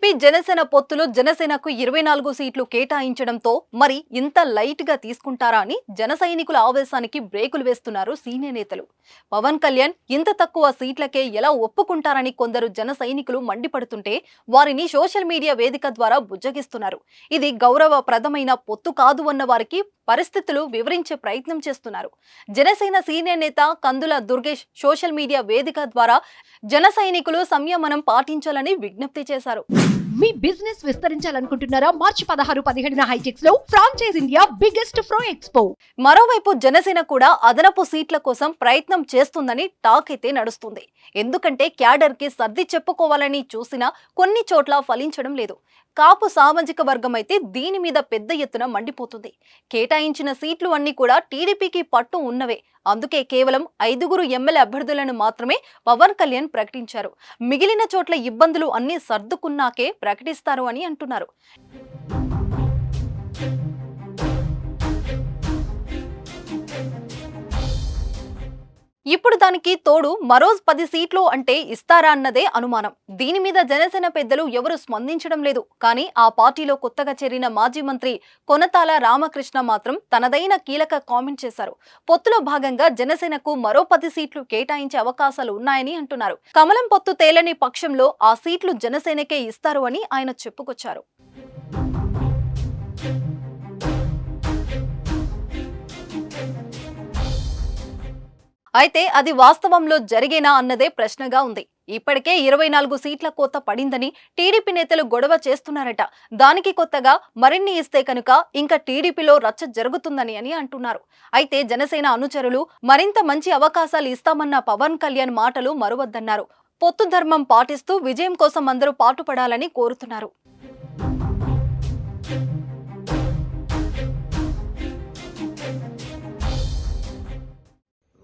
TDP Janasena పొత్తులో జనసేనకు 24 సీట్లు కేటాయించడంతో మరి ఇంత లైట్ గా తీసుకుంటారా అని జన సైనికుల ఆవేశానికి బ్రేకులు వేస్తున్నారు సీనియర్ నేతలు. పవన్ కళ్యాణ్ ఇంత తక్కువ సీట్లకే ఎలా ఒప్పుకుంటారని కొందరు జన సైనికులు మండిపడుతుంటే వారిని సోషల్ మీడియా వేదిక ద్వారా బుజ్జగిస్తున్నారు. ఇది గౌరవప్రదమైన పొత్తు కాదు అన్న వారికి పరిస్థితులు వివరించే ప్రయత్నం చేస్తున్నారు. జనసేన సీనియర్ నేత కందుల దుర్గేష్ సోషల్ మీడియా వేదిక ద్వారా జన సైనికులు సంయమనం పాటించాలని విజ్ఞప్తి చేశారు. మీ బిజినెస్ విస్తరించాలనుకుంటున్నారా? మార్చి 16-17 హైటెక్స్ లో ఫ్రాంచైజ్ ఇండియా బిగ్గెస్ట్ ఫ్రో ఎక్స్పో. మరోవైపు జనసేన కూడా అదనపు సీట్ల కోసం ప్రయత్నం చేస్తుందని టాక్ అయితే నడుస్తుంది. ఎందుకంటే క్యాడర్ కి సర్ది చెప్పుకోవాలని చూసినా కొన్ని చోట్ల ఫలించడం లేదు. కాపు సామాజిక వర్గం అయితే దీని మీద పెద్ద ఎత్తున మండిపోతుంది. కేటాయించిన సీట్లు అన్ని కూడా టీడీపీకి పట్టు ఉన్నవే. అందుకే కేవలం 5 ఎమ్మెల్యే అభ్యర్థులను మాత్రమే పవన్ కళ్యాణ్ ప్రకటించారు. మిగిలిన చోట్ల ఇబ్బందులు అన్ని సర్దుకున్నాకే ప్రకటిస్తారు అని అంటున్నారు. ఇప్పుడు దానికి తోడు మరో 10 సీట్లు అంటే ఇస్తారా అన్నదే అనుమానం. దీని మీద జనసేన పెద్దలు ఎవరు స్పందించడం లేదు. కానీ ఆ పార్టీలో కొత్తగా చేరిన మాజీ మంత్రి కొనతాల రామకృష్ణ మాత్రం తనదైన కీలక కామెంట్ చేశారు. పొత్తులో భాగంగా జనసేనకు మరో 10 సీట్లు కేటాయించే అవకాశాలు ఉన్నాయని అంటున్నారు. కమలం పొత్తు తేలని పక్షంలో ఆ సీట్లు జనసేనకే ఇస్తారు అని ఆయన చెప్పుకొచ్చారు. అయితే అది వాస్తవంలో జరిగేనా అన్నదే ప్రశ్నగా ఉంది. ఇప్పటికే 24 సీట్ల కోత పడిందని టీడీపీ నేతలు గొడవ చేస్తున్నారట. దానికి కొత్తగా మరిన్ని ఇస్తే కనుక ఇంకా టీడీపీలో రచ్చ జరుగుతుందని అని అంటున్నారు. అయితే జనసేన అనుచరులు మరింత మంచి అవకాశాలు ఇస్తామన్న పవన్ కళ్యాణ్ మాటలు మరువద్దన్నారు. పొత్తు ధర్మం పాటిస్తూ విజయం కోసం అందరూ పాటుపడాలని కోరుతున్నారు.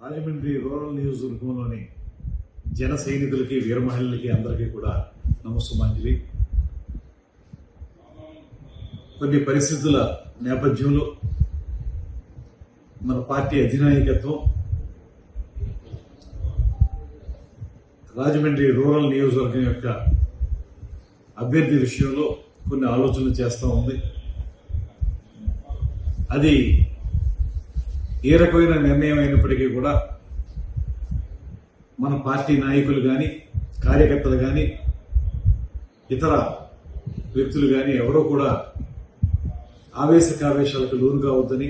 రాజమండ్రి రూరల్ నియోజకవర్గంలోని జన సైనికులకి, వీర మహిళలకి అందరికీ కూడా నమస్సుమాంజలి. కొన్ని పరిస్థితుల నేపథ్యంలో మన పార్టీ అధినాయకత్వం రాజమండ్రి రూరల్ నియోజకవర్గం యొక్క అభ్యర్థి విషయంలో కొన్ని ఆలోచనలు చేస్తూ ఉంది. అది ఏ రకమైన నిర్ణయం అయినప్పటికీ కూడా మన పార్టీ నాయకులు కానీ, కార్యకర్తలు కానీ, ఇతర వ్యక్తులు కానీ ఎవరో కూడా ఆవేశకావేశాలకు లోను కావద్దని,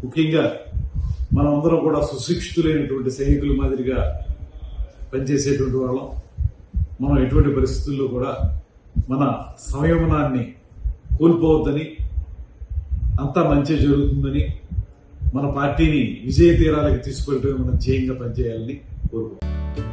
ముఖ్యంగా మనమందరం కూడా సుశిక్షితులైనటువంటి సైనికుల మాదిరిగా పనిచేసేటువంటి వాళ్ళం. మనం ఎటువంటి పరిస్థితుల్లో కూడా మన సంయమనాన్ని కోల్పోవద్దని, అంతా మంచి జరుగుతుందని, మన పార్టీని విజయ తీరాలకు తీసుకెళ్ళటమే మనం ధ్యేయంగా పనిచేయాలని కోరుకుంటున్నాం.